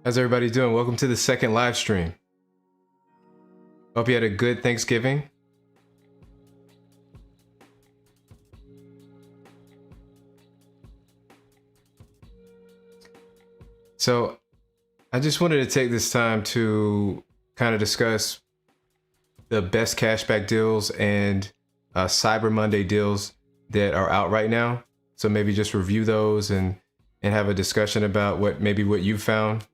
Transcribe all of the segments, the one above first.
How's everybody doing? Welcome to the second live stream. Hope you had a good Thanksgiving. So I just wanted to take this time to kind of discuss the best cashback deals and Cyber Monday deals that are out right now. So maybe just review those and have a discussion about what you found.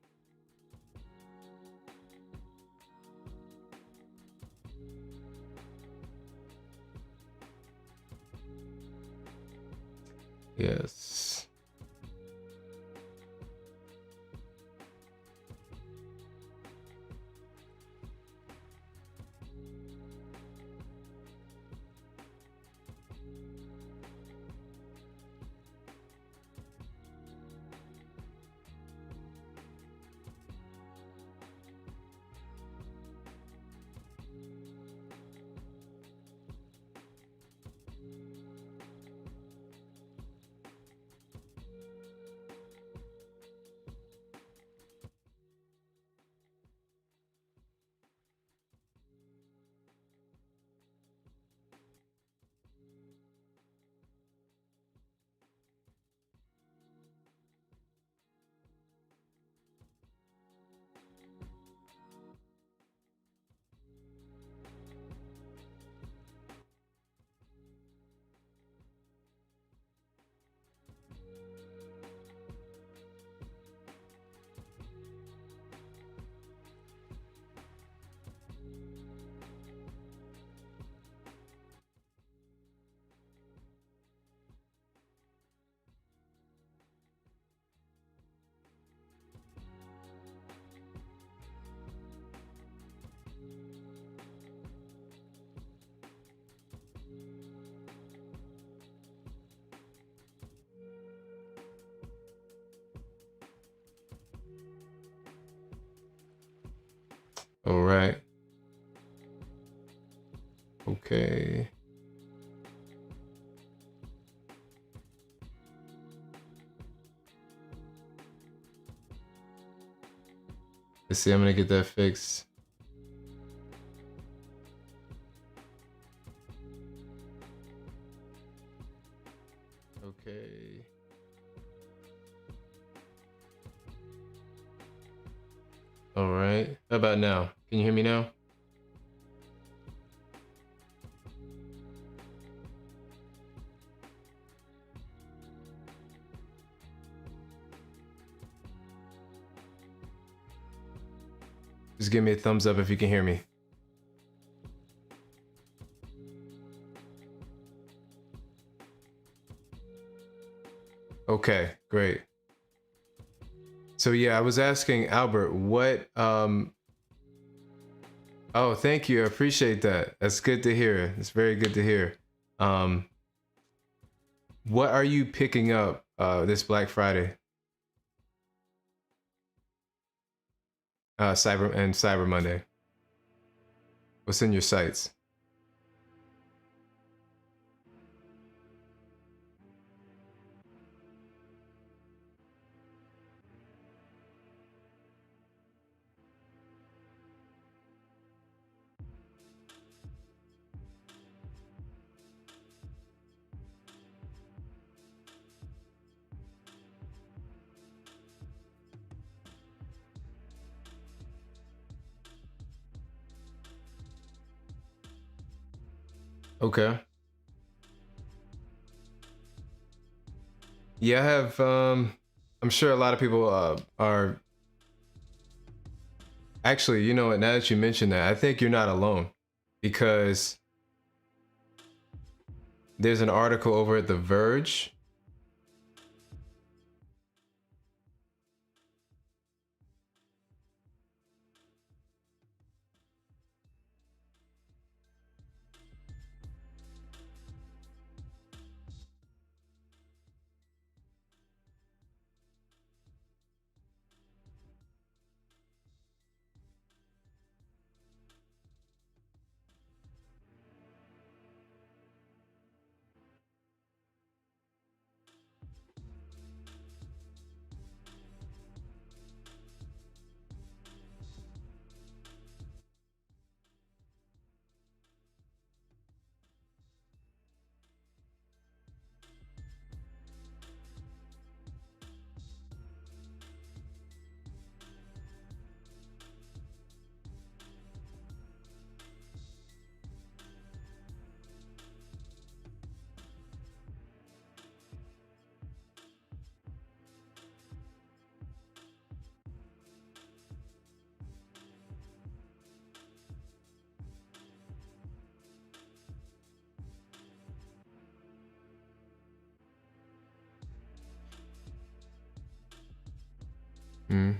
Yes. All right. Okay. Let's see, I'm gonna get that fixed. Okay. All right. How about now? Can you hear me now? Just give me a thumbs up if you can hear me. Okay, great. So yeah, I was asking Albert what oh, thank you. I appreciate that. That's good to hear. It's very good to hear. What are you picking up this Black Friday? Cyber Monday. What's in your sights? Okay. Yeah, I have I'm sure a lot of people are actually, you know what, now that you mention that, I think you're not alone because there's an article over at The Verge. Mm.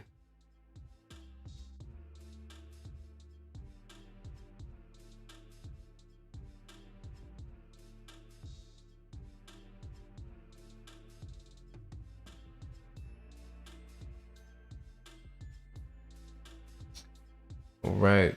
All right.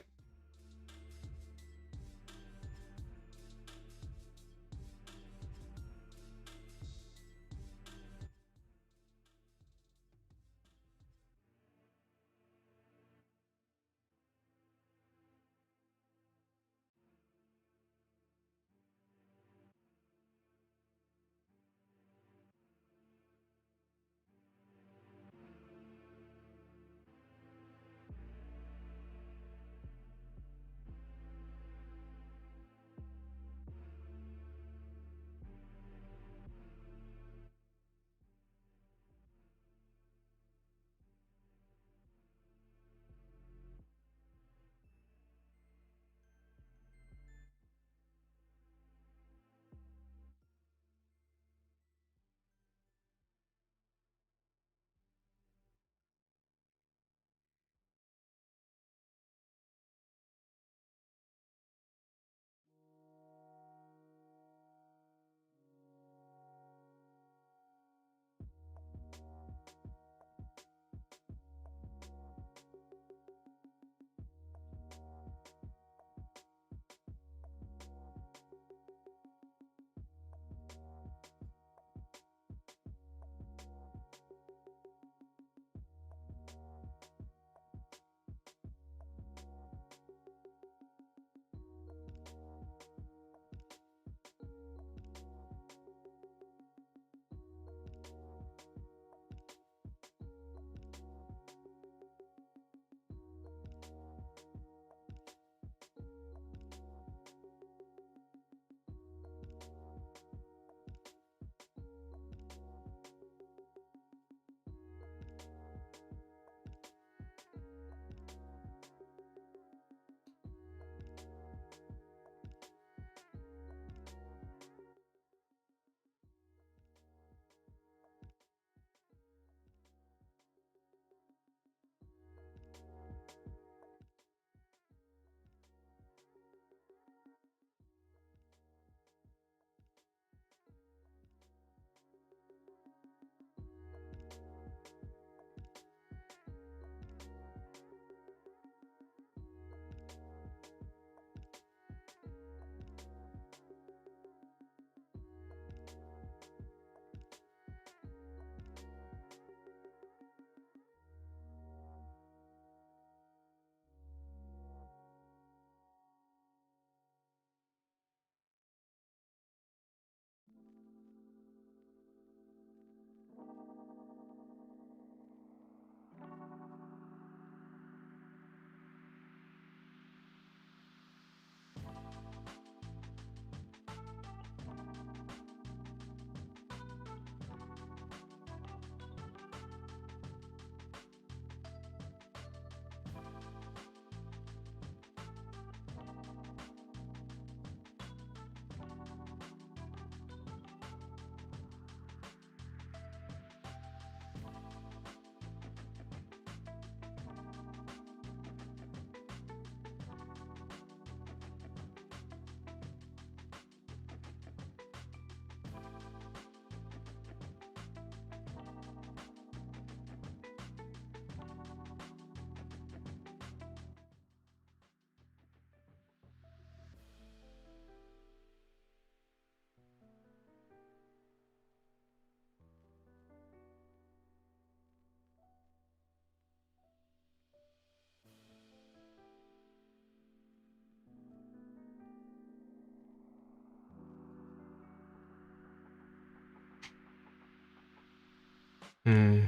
Mm.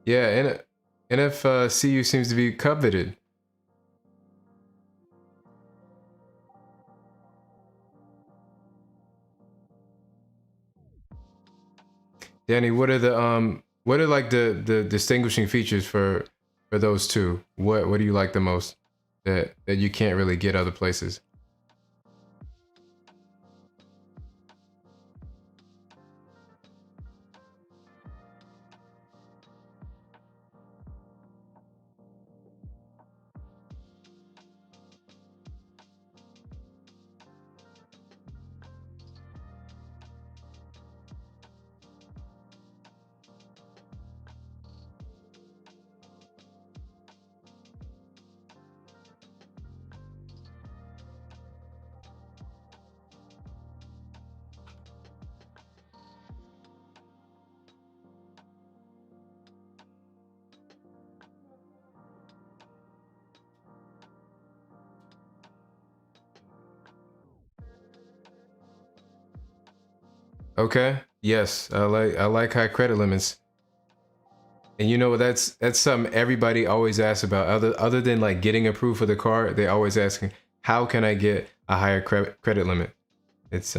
Yeah, and NFCU seems to be coveted. Danny, what are like the distinguishing features for those two? What do you like the most that you can't really get other places? Okay. Yes, I like high credit limits. And you know that's something everybody always asks about. Other than like getting approved for the car, they always asking, how can I get a higher credit limit? It's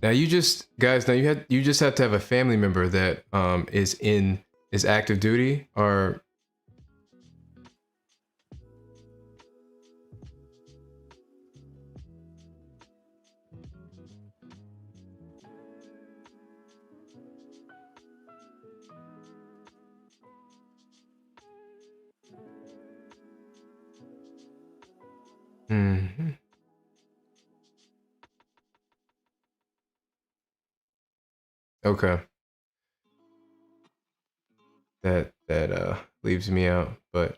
now you just guys now you just have to have a family member that is active duty or Mhm. Okay. that leaves me out. But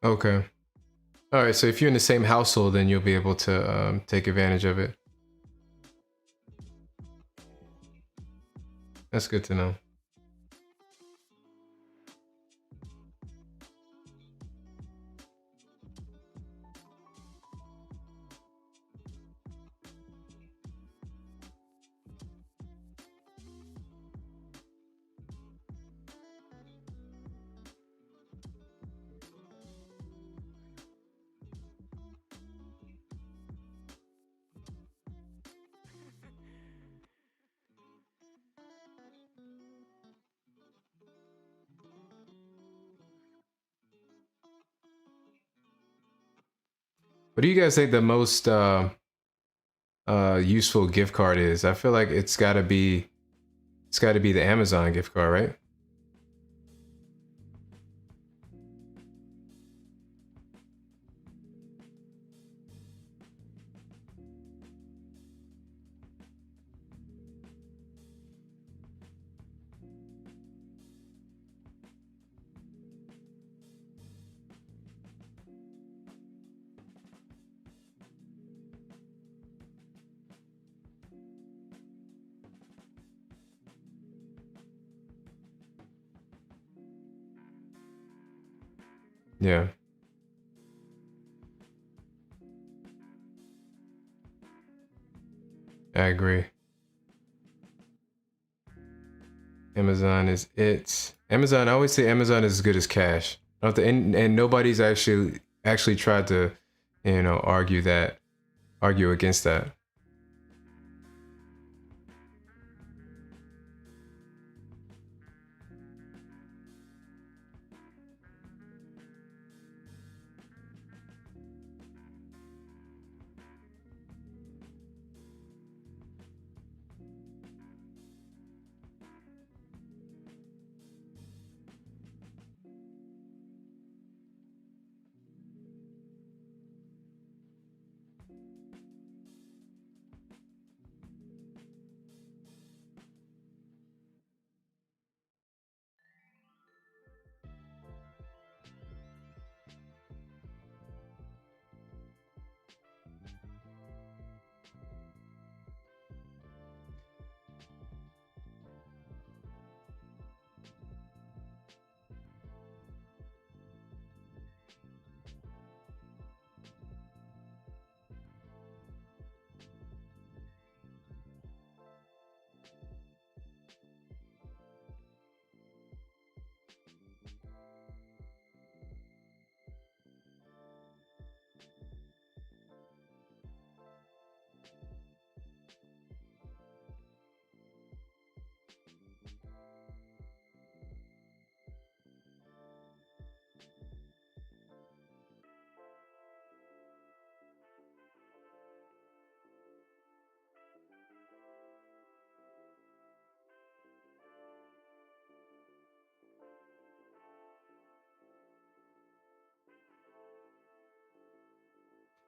okay. All right, so if you're in the same household, then you'll be able to take advantage of it. That's good to know. What do you guys think the most useful gift card is? I feel like it's got to be the Amazon gift card, right? Yeah, I agree. Amazon is it. Amazon, I always say Amazon is as good as cash. I don't and nobody's actually tried to, argue against that.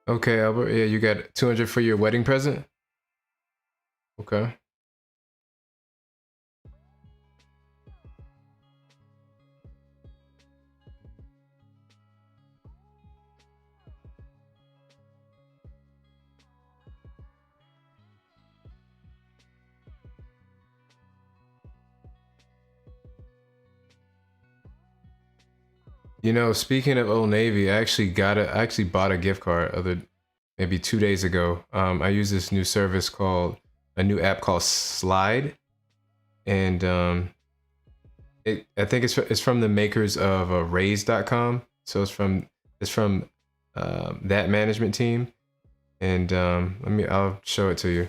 Okay, Albert. Yeah, you got 200 for your wedding present. Okay. Speaking of Old Navy, I actually bought a gift card maybe 2 days ago. I use this new service called a new app called Slide, and I think it's from the makers of raise.com. So it's from that management team. And I'll show it to you.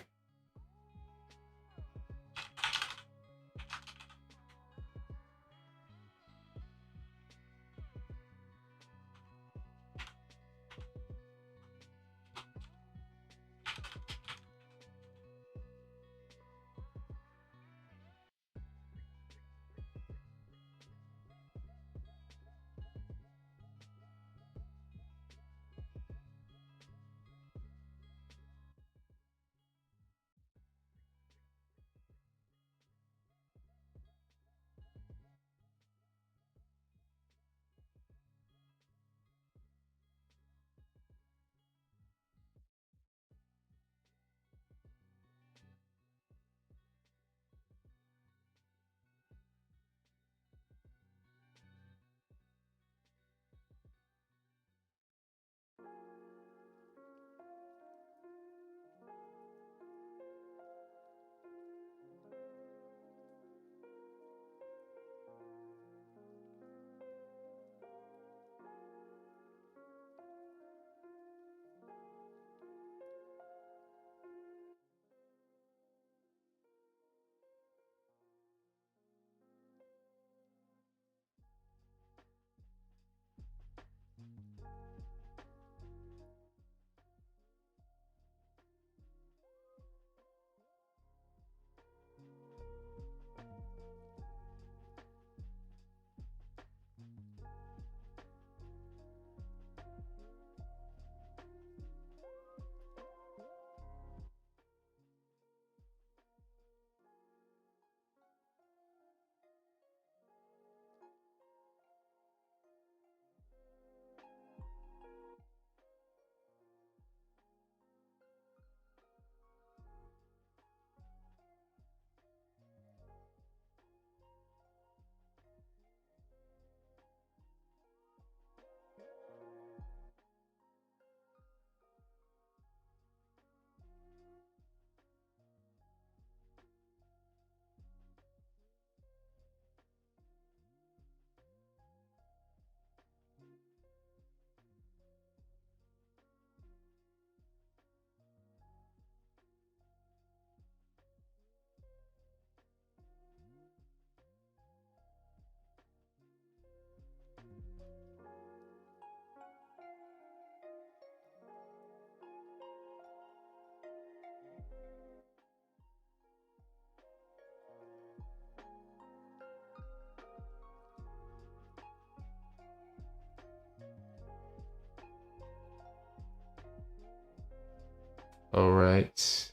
All right.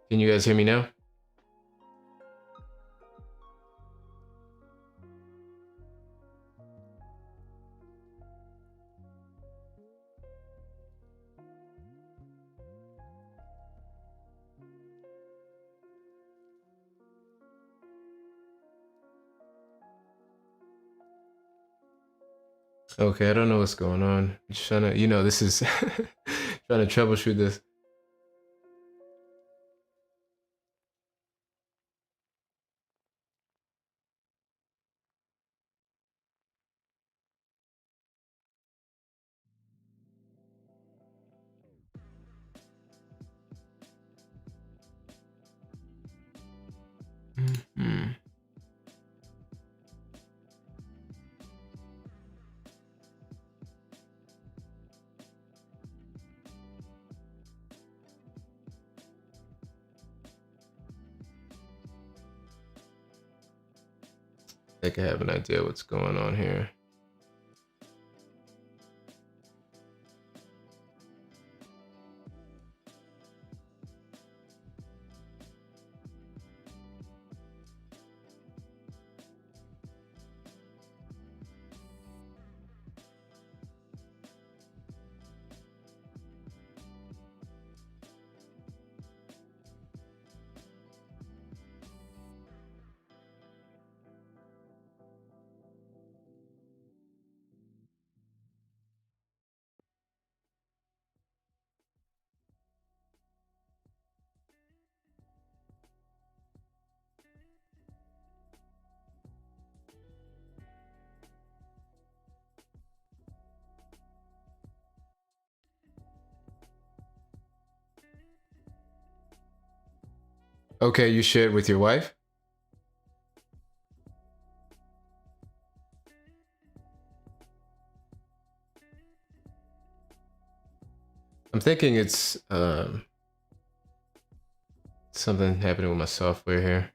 Can you guys hear me now? Okay, I don't know what's going on. I'm just trying to, this is trying to troubleshoot this. Hmm. I think I have an idea what's going on here. Okay, you shared with your wife? I'm thinking it's something happening with my software here.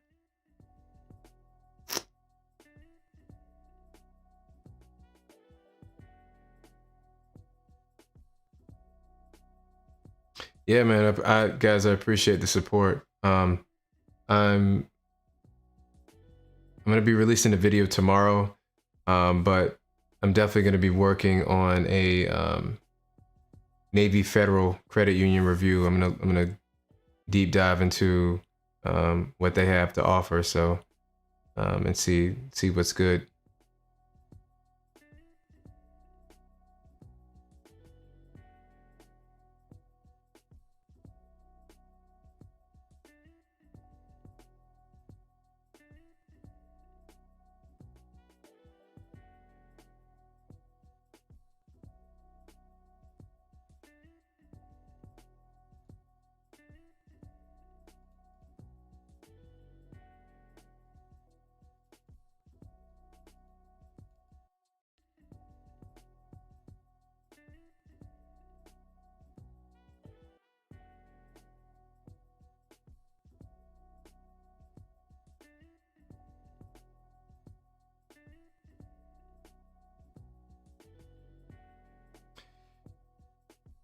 Yeah, man. Guys, I appreciate the support. I'm gonna be releasing a video tomorrow, but I'm definitely gonna be working on a Navy Federal Credit Union review. I'm gonna deep dive into what they have to offer, so and see what's good.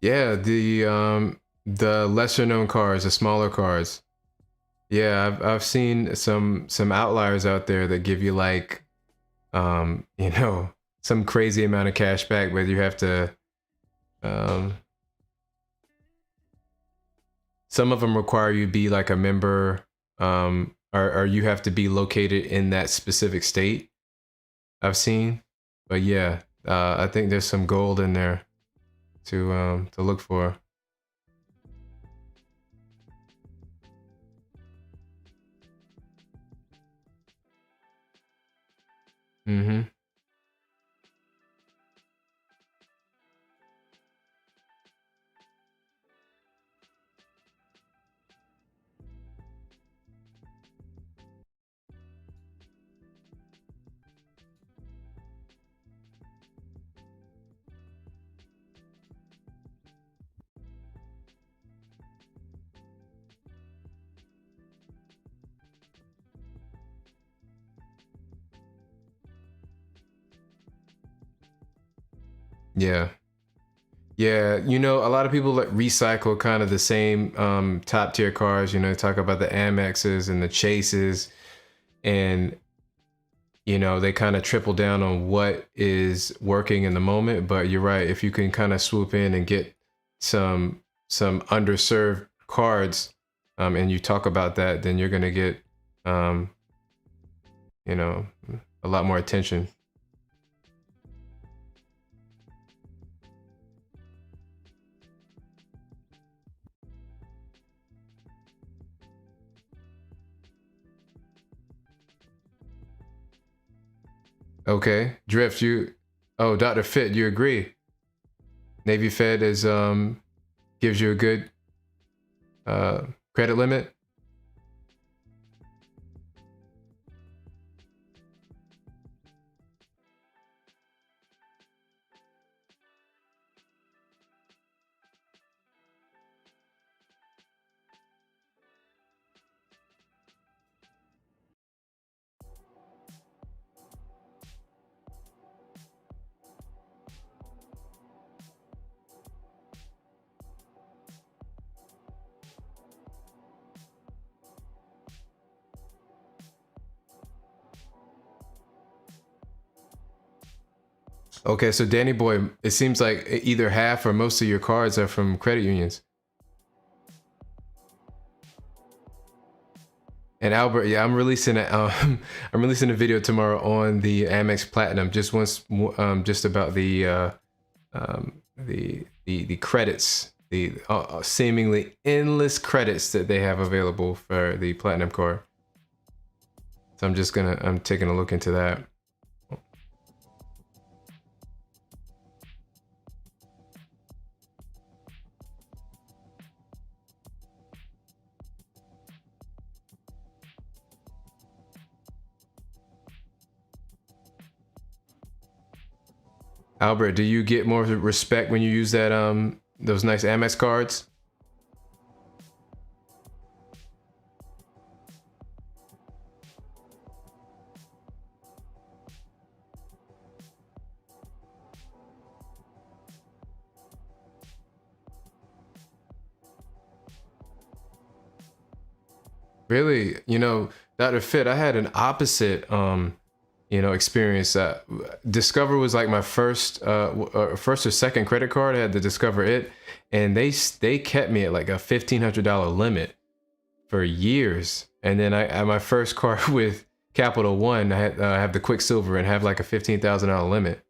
Yeah, the lesser known cars, the smaller cars. Yeah, I've seen some outliers out there that give you like you know, some crazy amount of cash back, but you have to um some of them require you to be like a member, or you have to be located in that specific state. I've seen, but yeah, I think there's some gold in there to look for. Mm-hmm. Yeah. Yeah, you know, a lot of people like recycle kind of the same top tier cars. You know, talk about the Amexes and the Chases, and you know they kind of triple down on what is working in the moment. But you're right, if you can kind of swoop in and get some underserved cards, and you talk about that, then you're gonna get um, you know, a lot more attention. Okay, Drift, you. Oh, Dr. Fit, you agree? Navy Fed is gives you a good uh, credit limit. Okay, so Danny Boy, it seems like either half or most of your cards are from credit unions. And Albert, yeah, I'm releasing a video tomorrow on the Amex Platinum, just about the credits, the seemingly endless credits that they have available for the Platinum card. So I'm taking a look into that. Albert, do you get more respect when you use that those nice Amex cards? Really, Dr. Fit, I had an opposite experience. Discover was like my first or second credit card. I had to Discover it, and they kept me at like a $1,500 limit for years. And then I at my first card with Capital One, I had have the Quicksilver and have like a $15,000 limit.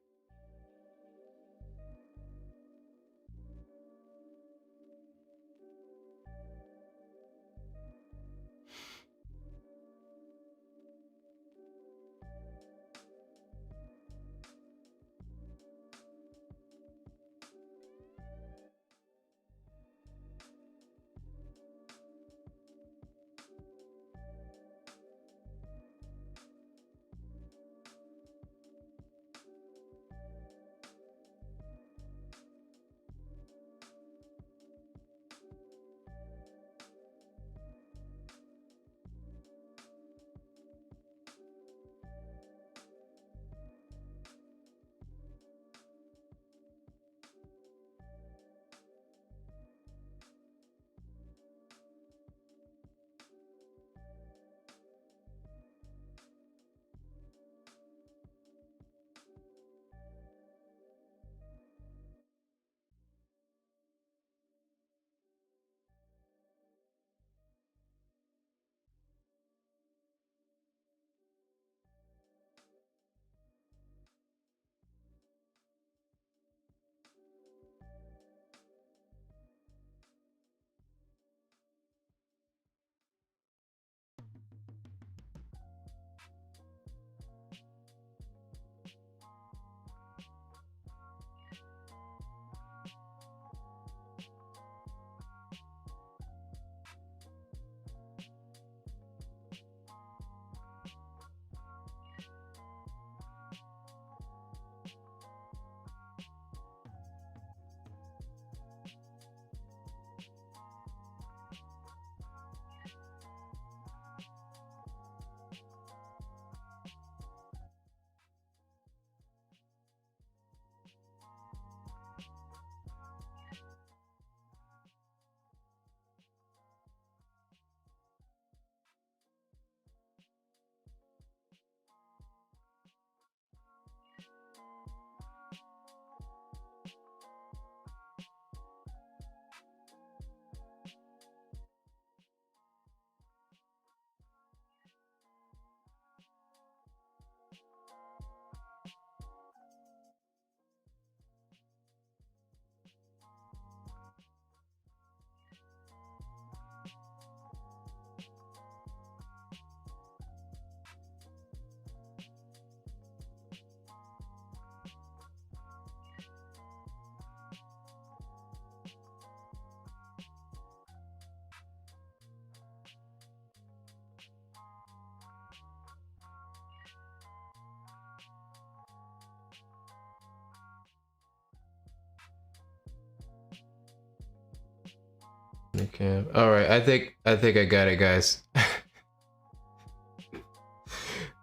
Okay. All right. I think I got it, guys.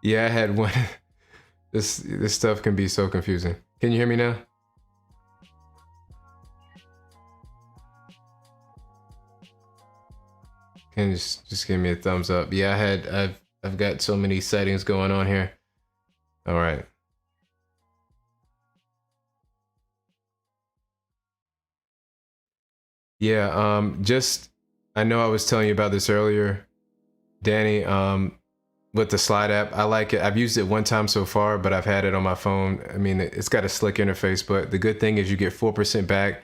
Yeah, I had one. This stuff can be so confusing. Can you hear me now? Can you just give me a thumbs up? Yeah, I've got so many settings going on here. All right. Yeah, just I know I was telling you about this earlier, Danny, with the slide app. I like it. I've used it one time so far, but I've had it on my phone. I mean, it's got a slick interface, but the good thing is you get 4% back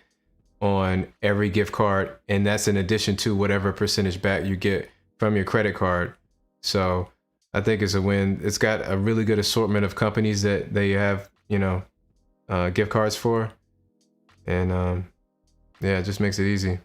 on every gift card, and that's in addition to whatever percentage back you get from your credit card. So I think it's a win. It's got a really good assortment of companies that they have, gift cards for, and yeah, it just makes it easy.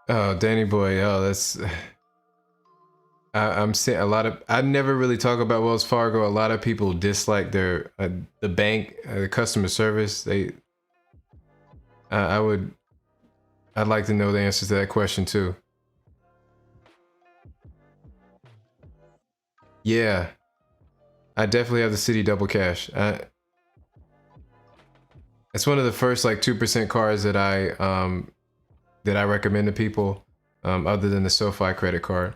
Oh, Danny boy. Oh, that's. I'm seeing a lot of. I never really talk about Wells Fargo. A lot of people dislike their the bank, the customer service. They. I would. I'd like to know the answers to that question too. Yeah, I definitely have the City Double Cash. It's one of the first like 2% cards that I recommend to people, other than the SoFi credit card.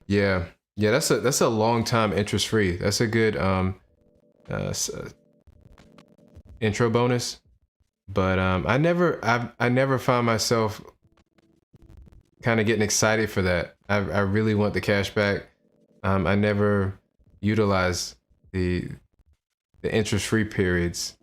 Yeah, yeah, that's a long time interest free. That's a good intro bonus. But I never found myself kind of getting excited for that. I really want the cash back. I never utilize the the interest free periods.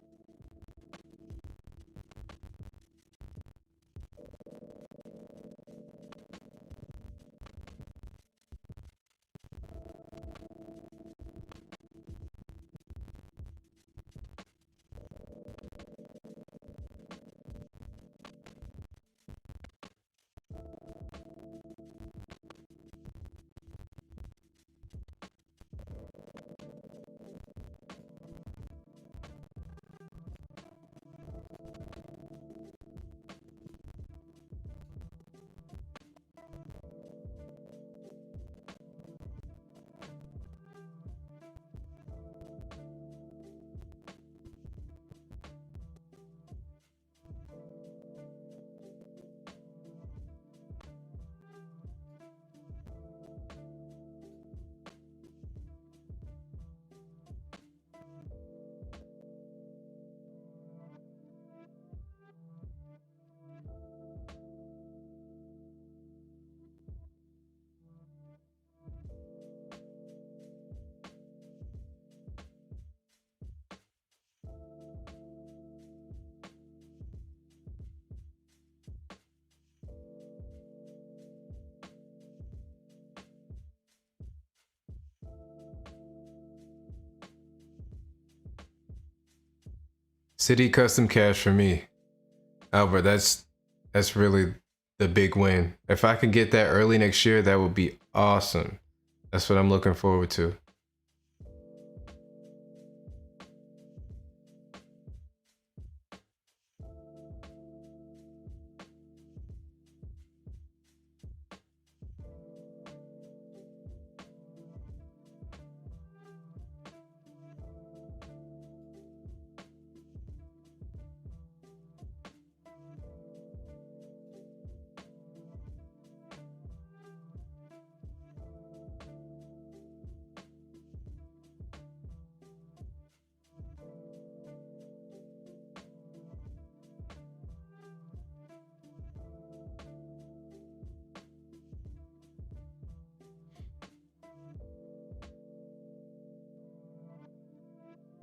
City custom cash for me, Albert. That's really the big win. If I can get that early next year, that would be awesome. That's what I'm looking forward to.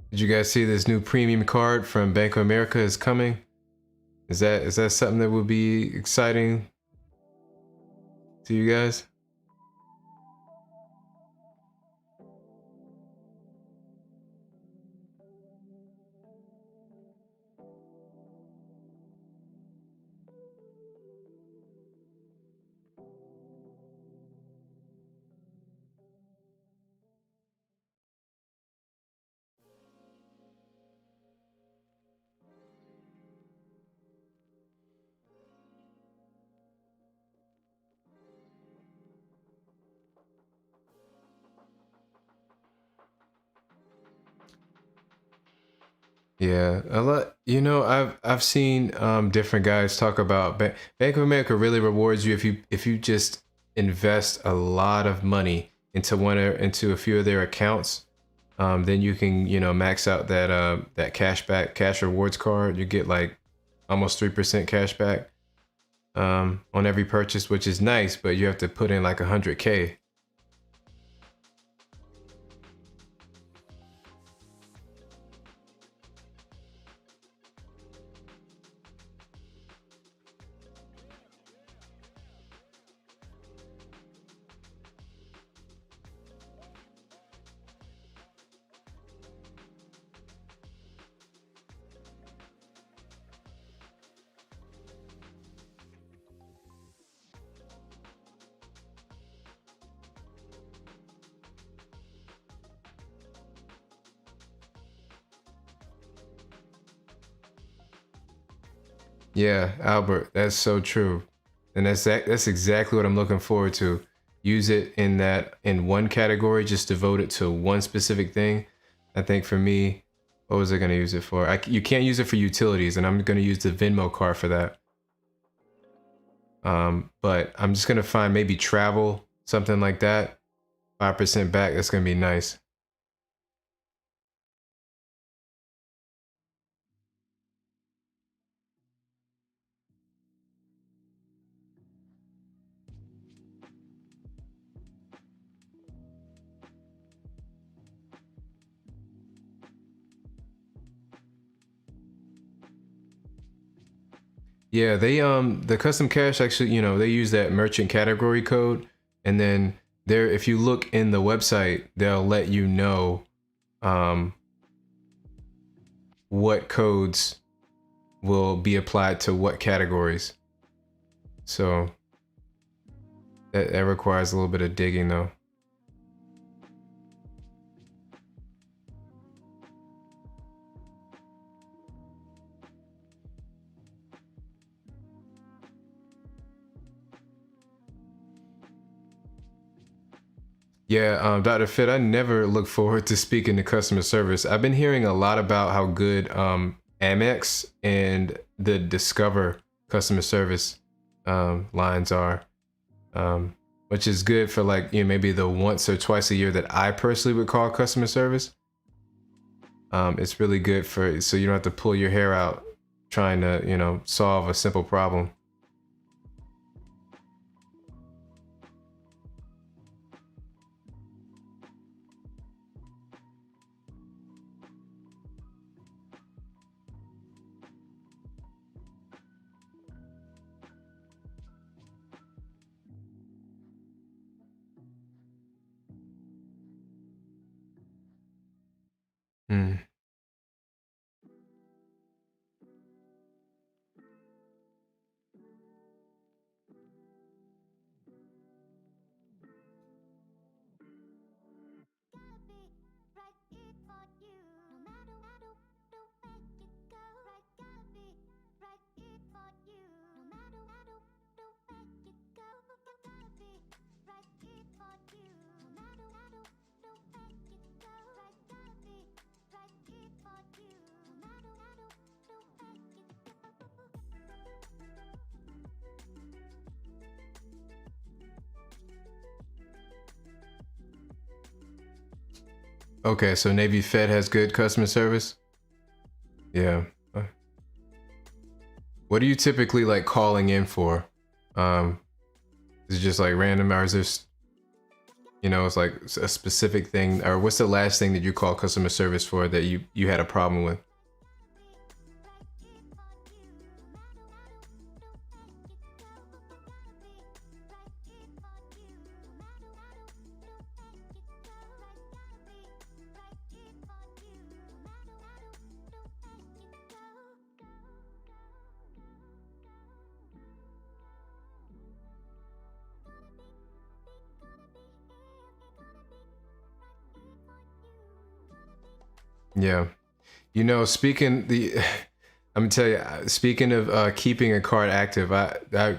Did you guys see this new premium card from Bank of America is coming? Is that something that would be exciting to you guys? Yeah, a lot. You know, I've seen different guys talk about Bank of America really rewards you if you just invest a lot of money into into a few of their accounts. Then you can max out that cash rewards card. You get like almost 3% cash back on every purchase, which is nice, but you have to put in like 100K. Yeah, Albert, that's so true. And that's exactly what I'm looking forward to. Use it in one category, just devote it to one specific thing. I think for me, what was I going to use it for? You can't use it for utilities, and I'm going to use the Venmo card for that. But I'm just going to find maybe travel, something like that. 5% back, that's going to be nice. Yeah, the custom cash actually, they use that merchant category code, and then there, if you look in the website, they'll let you know what codes will be applied to what categories. So that requires a little bit of digging though. Yeah, Dr. Fit, I never look forward to speaking to customer service. I've been hearing a lot about how good Amex and the Discover customer service lines are, which is good for like, maybe the once or twice a year that I personally would call customer service. It's really good so you don't have to pull your hair out trying to, solve a simple problem. Hmm. Okay, so Navy Fed has good customer service? Yeah. What are you typically like calling in for? Is it just like random, or is this, it's like a specific thing, or what's the last thing that you call customer service for that you had a problem with? Yeah. Speaking the, I'm gonna tell you, speaking of keeping a card active, I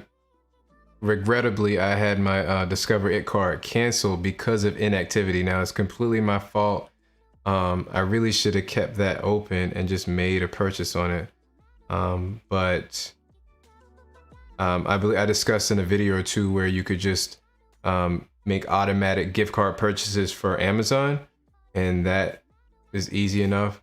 regrettably I had my Discover It card canceled because of inactivity. Now it's completely my fault. I really should have kept that open and just made a purchase on it. But I believe I discussed in a video or two where you could just make automatic gift card purchases for Amazon, and that is easy enough.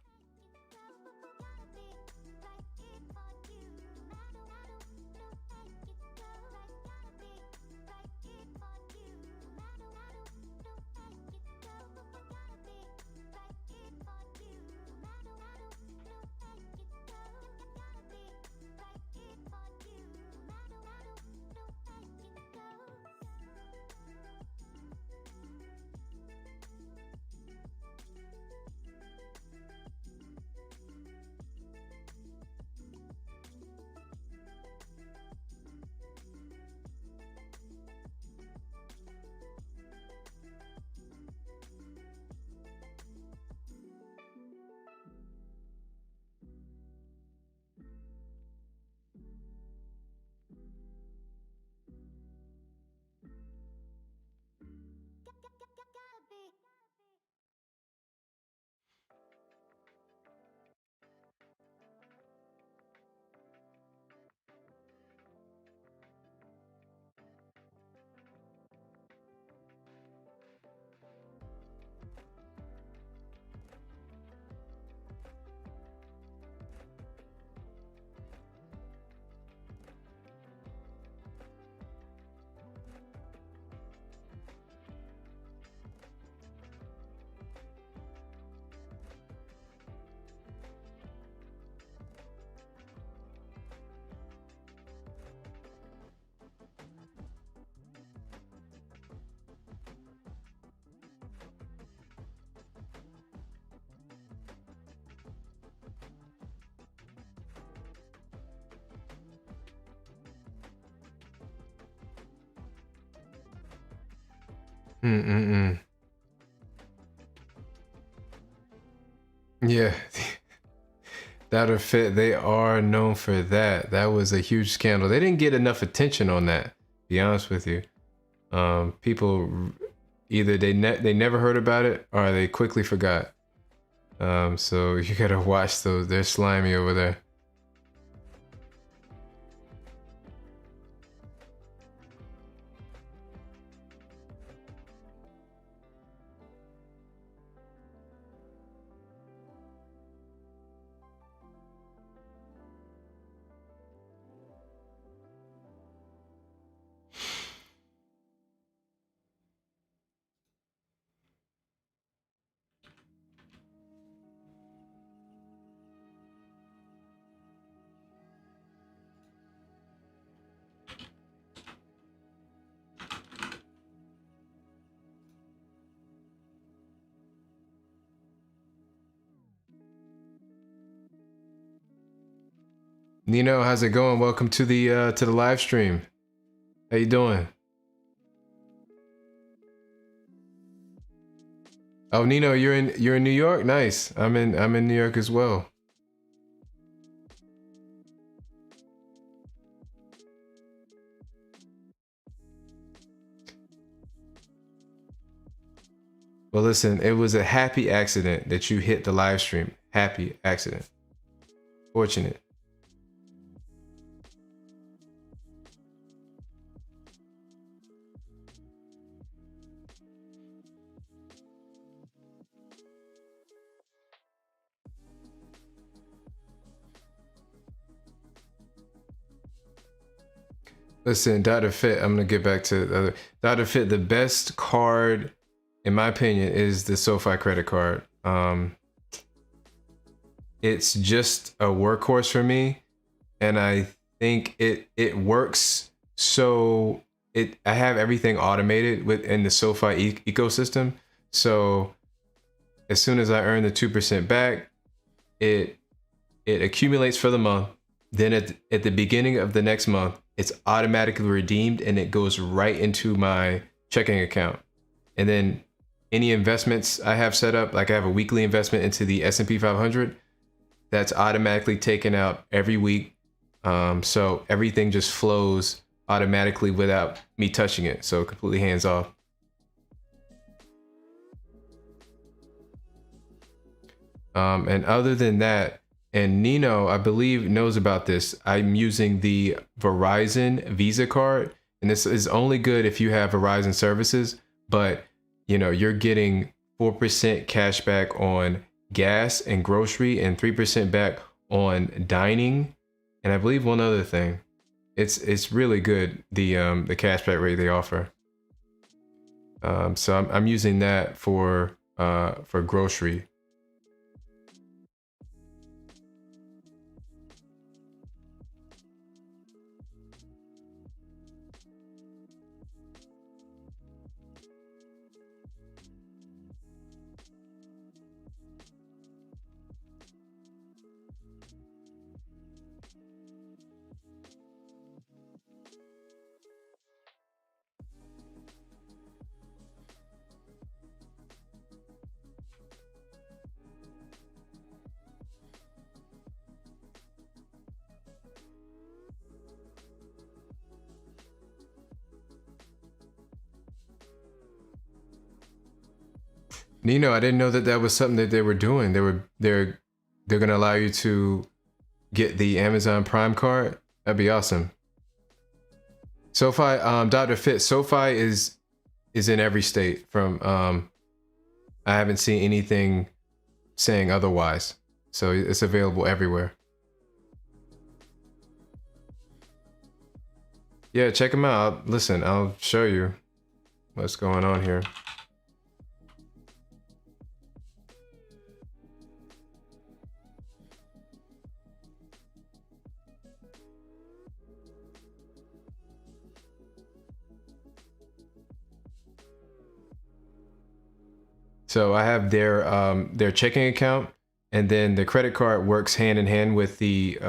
Mm-mm-mm. Yeah. That or Fit, they are known for that. That was a huge scandal. They didn't get enough attention on that, to be honest with you. People either they never heard about it or they quickly forgot. So you gotta watch those. They're slimy over there. Nino, how's it going? Welcome to the live stream. How you doing? Oh, Nino, you're in New York. Nice. I'm in New York as well. Well, listen, it was a happy accident that you hit the live stream. Happy accident. Fortunate. Listen, Dr. Fit, I'm gonna get back to the other. Dr. Fit, the best card, in my opinion, is the SoFi credit card. It's just a workhorse for me, and I think it works. So I have everything automated within the SoFi ecosystem. So as soon as I earn the 2% back, it accumulates for the month. Then at the beginning of the next month, it's automatically redeemed and it goes right into my checking account. And then any investments I have set up, like I have a weekly investment into the S&P 500, that's automatically taken out every week. So everything just flows automatically without me touching it. So completely hands off. And other than that, and Nino, I believe, knows about this. I'm using the Verizon Visa card, and this is only good if you have Verizon services, but you're getting 4% cash back on gas and grocery and 3% back on dining. And I believe one other thing. It's really good, the cashback rate they offer. So I'm using that for grocery. Nino, I didn't know that was something that they were doing. They're gonna allow you to get the Amazon Prime card. That'd be awesome. SoFi, Dr. Fit, SoFi is in every state. From I haven't seen anything saying otherwise. So it's available everywhere. Yeah, check them out. Listen, I'll show you what's going on here. So I have their checking account, and then the credit card works hand in hand with the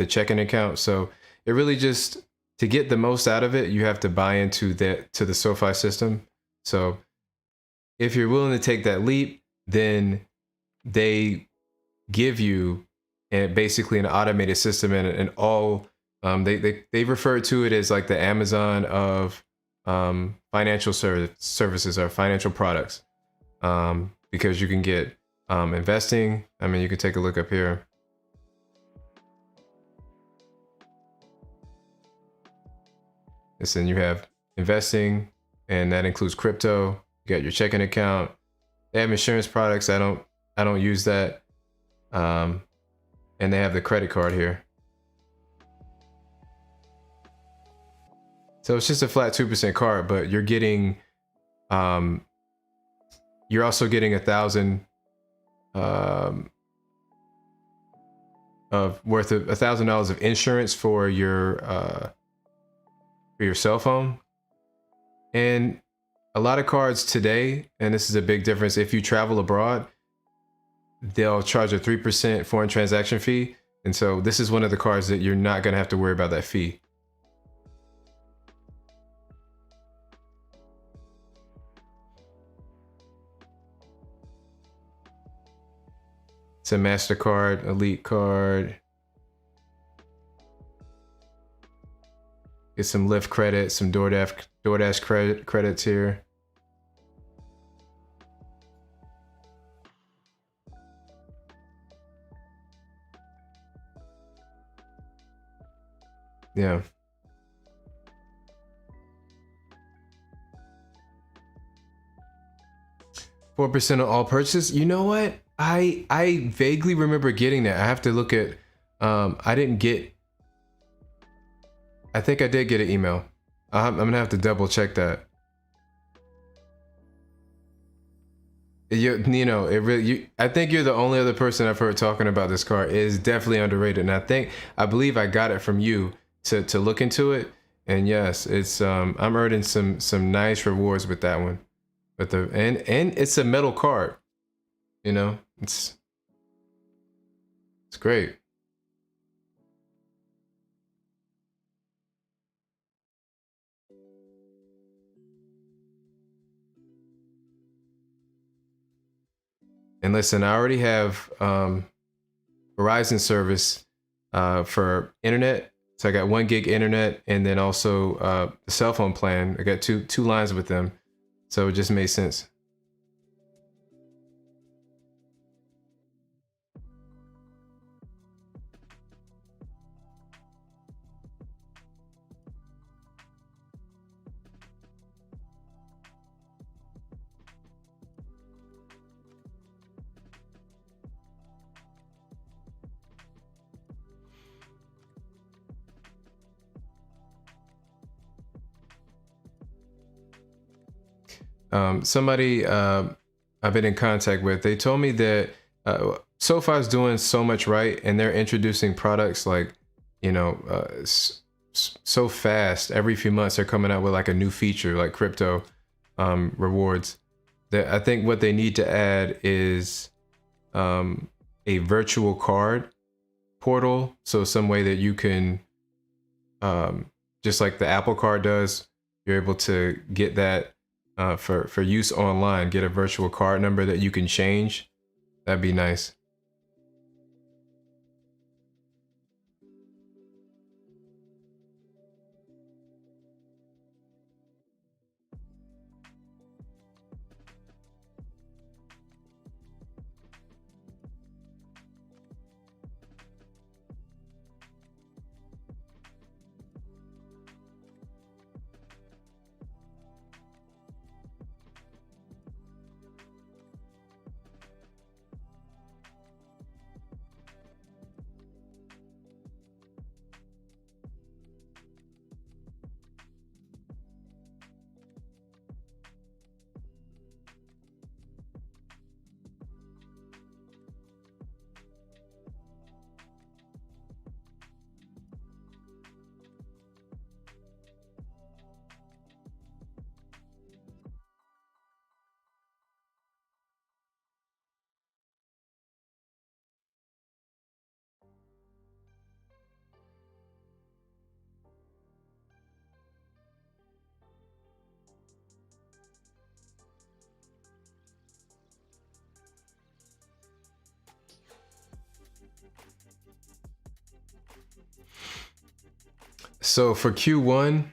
checking account. So it really just, to get the most out of it, you have to buy into the SoFi system. So if you're willing to take that leap, then they give you basically an automated system and all they refer to it as like the Amazon of financial services or financial products, because you can get investing. I mean, you can take a look up here. Listen, you have investing, and that includes crypto. You got your checking account. They have insurance products. I don't use that. And they have the credit card here. So it's just a flat 2% card, but you're getting, you're also getting 1,000 of worth of $1,000 of insurance for your cell phone. And a lot of cards today, and this is a big difference, if you travel abroad, they'll charge a 3% foreign transaction fee. And so this is one of the cards that you're not going to have to worry about that fee. It's a MasterCard Elite card. Get some Lyft credit, some DoorDash credits here. Yeah. $4% on all purchases. You know what? I vaguely remember getting that. I have to look at. I didn't get. I think I did get an email. I'm gonna have to double check that. You know, it really. I think you're the only other person I've heard talking about this car. It is definitely underrated, and I believe I got it from you to look into it. And yes, it's I'm earning some nice rewards with that one. But and it's a metal card. You know, it's great. And listen, I already have Verizon service for internet. So I got 1 gig internet, and then also the cell phone plan. I got two lines with them, so it just made sense. Somebody I've been in contact with, they told me that SoFi is doing so much right, and they're introducing products like, you know, so fast. Every few months they're coming out with like a new feature, like crypto rewards. That I think what they need to add is a virtual card portal, so some way that you can, just like the Apple Card does, you're able to get that for use online. Get a virtual card number that you can change. That'd be nice. So for Q1,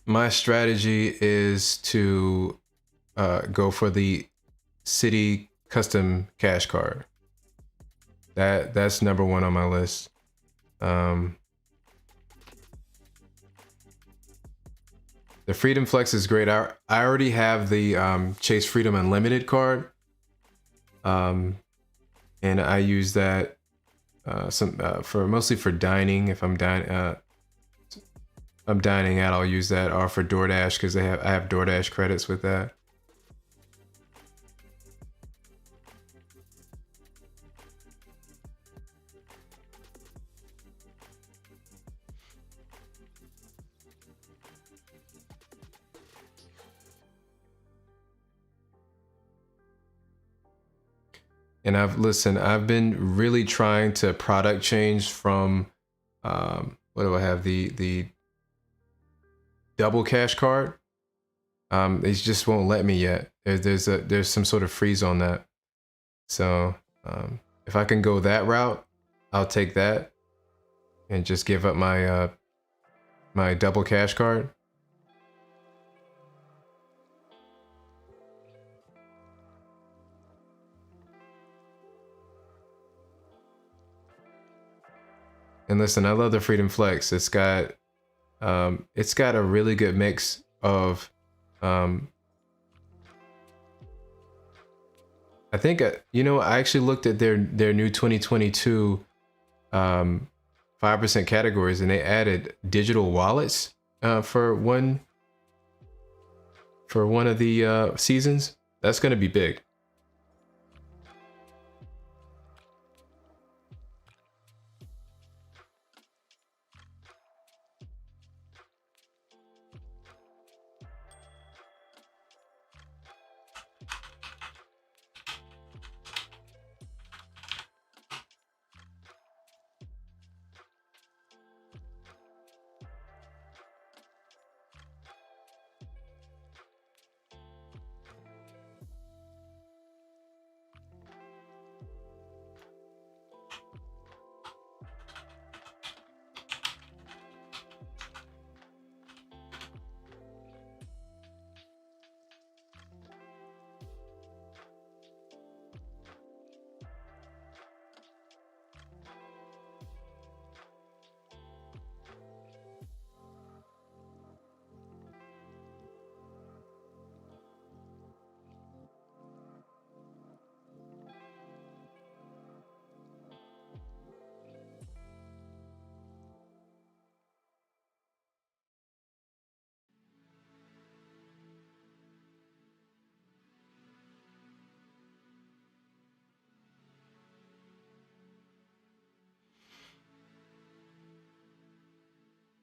my strategy is to go for the city custom cash card. That's number one on my list. The Freedom Flex is great. I already have the Chase Freedom Unlimited card, and I use that for mostly for dining. If I'm dining out, I'll use that, or for DoorDash because I have DoorDash credits with that. And I've been really trying to product change from, what do I have? The double cash card. They just won't let me yet. There's some sort of freeze on that. So if I can go that route, I'll take that and just give up my my double cash card. And listen, I love the Freedom Flex. It's got a really good mix of I think I actually looked at their new 2022 5% categories, and they added digital wallets for one of the seasons. That's going to be big.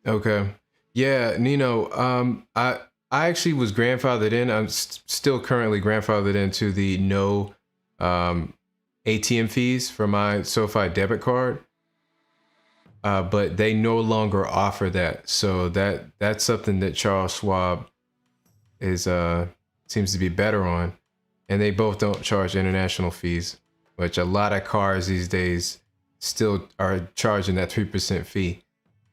Okay. Yeah, Nino, I actually was grandfathered in. I'm still currently grandfathered into the no ATM fees for my SoFi debit card. But they no longer offer that. So that's something that Charles Schwab is seems to be better on. And they both don't charge international fees, which a lot of cars these days still are charging that 3% fee.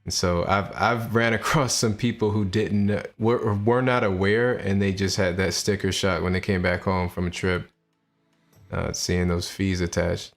And so I've ran across some people who were not aware, and they just had that sticker shock when they came back home from a trip, seeing those fees attached.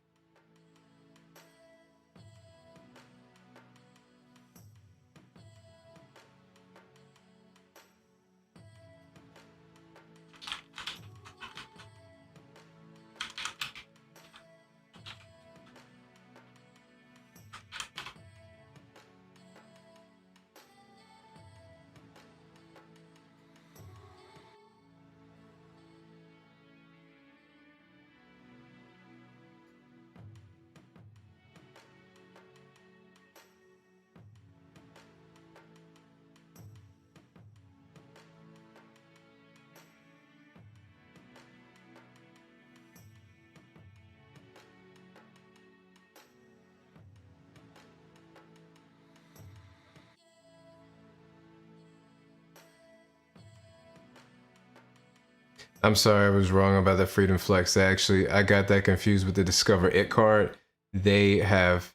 I'm sorry, I was wrong about the Freedom Flex. I got that confused with the Discover It card. they have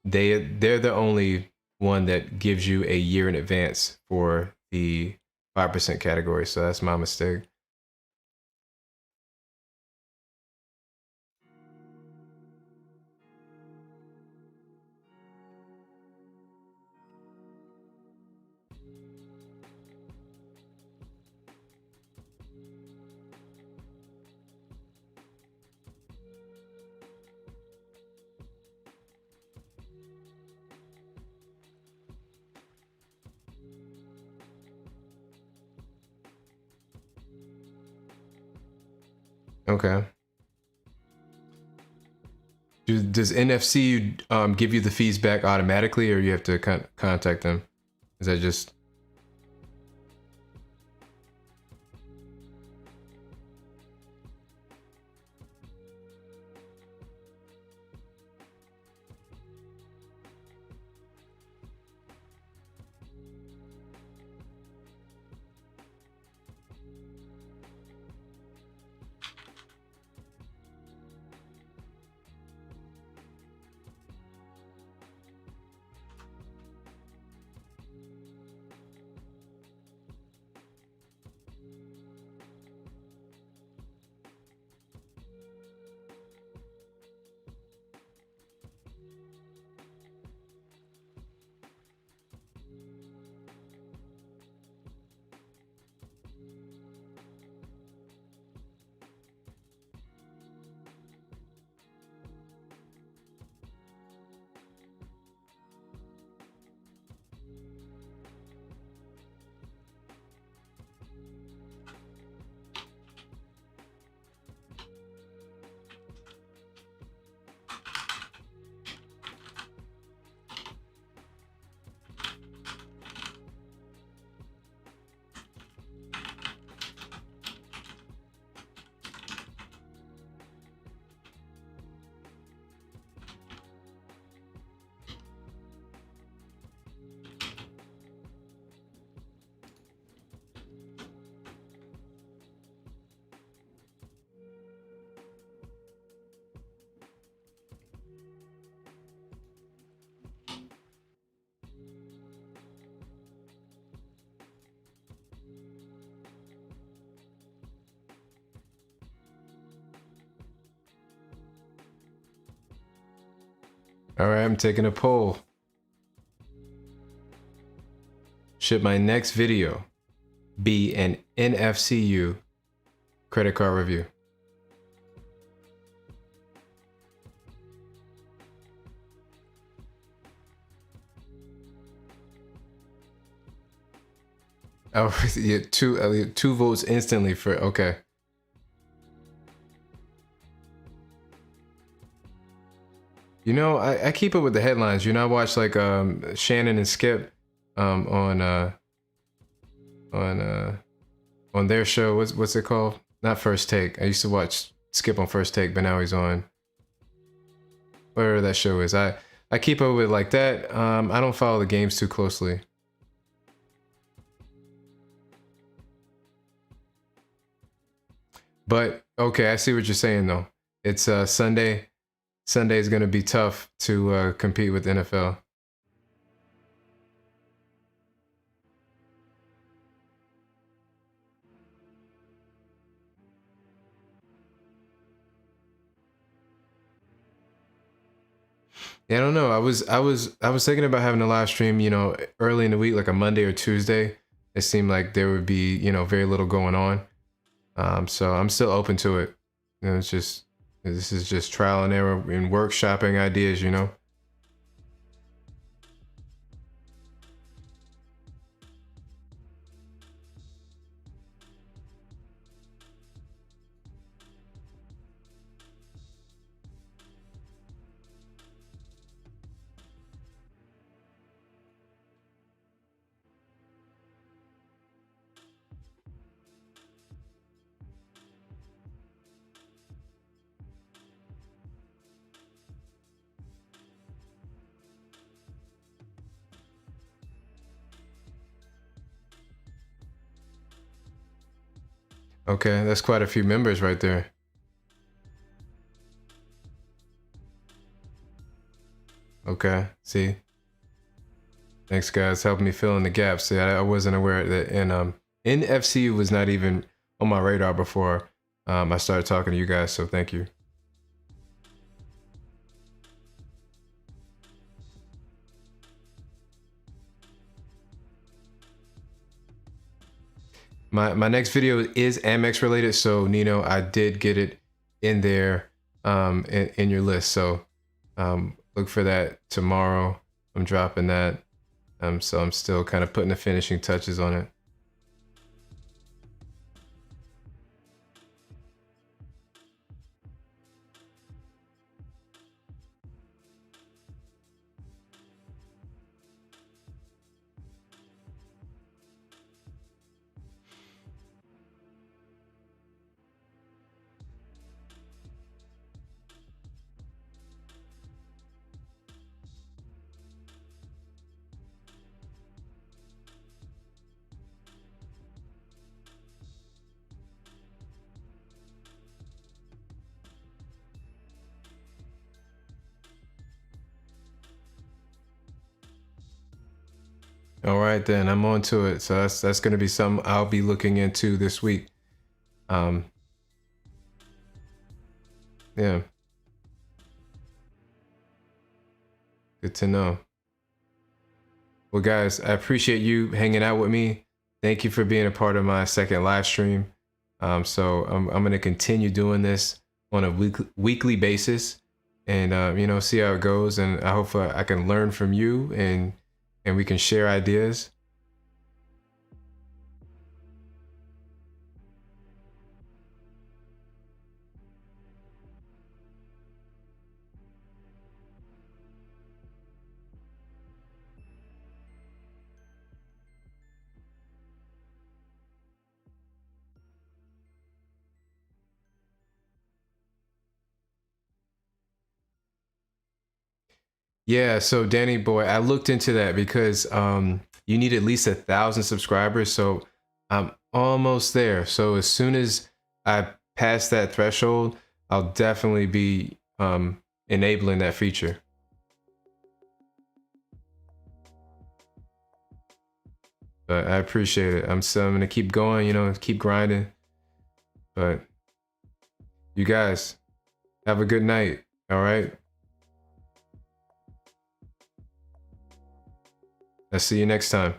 they're the only one that gives you a year in advance for the 5% category. So that's my mistake. Okay. Does NFC give you the fees back automatically, or you have to contact them? Is that just... All right, I'm taking a poll. Should my next video be an NFCU credit card review? Oh, yeah, two votes instantly for... Okay. You know, I keep up with the headlines. You know, I watch like Shannon and Skip on their show. What's it called? Not First Take. I used to watch Skip on First Take, but now he's on whatever that show is. I keep up with like that. I don't follow the games too closely. But okay, I see what you're saying though. It's Sunday. Sunday is going to be tough to compete with NFL. Yeah, I don't know. I was thinking about having a live stream, you know, early in the week, like a Monday or Tuesday. It seemed like there would be, you know, very little going on. So I'm still open to it. You know, this is just trial and error and workshopping ideas, you know. Okay, that's quite a few members right there. Okay. See, thanks guys, helping me fill in the gaps. See, I wasn't aware that, and NFC was not even on my radar before I started talking to you guys. So thank you. My next video is Amex related, so Nino, I did get it in there in your list. So look for that tomorrow. I'm dropping that. So I'm still kind of putting the finishing touches on it. All right, then I'm on to it. So that's going to be something I'll be looking into this week. Yeah, good to know. Well, guys, I appreciate you hanging out with me. Thank you for being a part of my second live stream. So I'm going to continue doing this on a weekly basis, and you know, see how it goes. And I hope I can learn from you, and we can share ideas. Yeah, so Danny boy, I looked into that because you need at least 1,000 subscribers. So I'm almost there. So as soon as I pass that threshold, I'll definitely be enabling that feature. But I appreciate it. I'm gonna keep going, you know, keep grinding. But you guys have a good night. All right. I'll see you next time.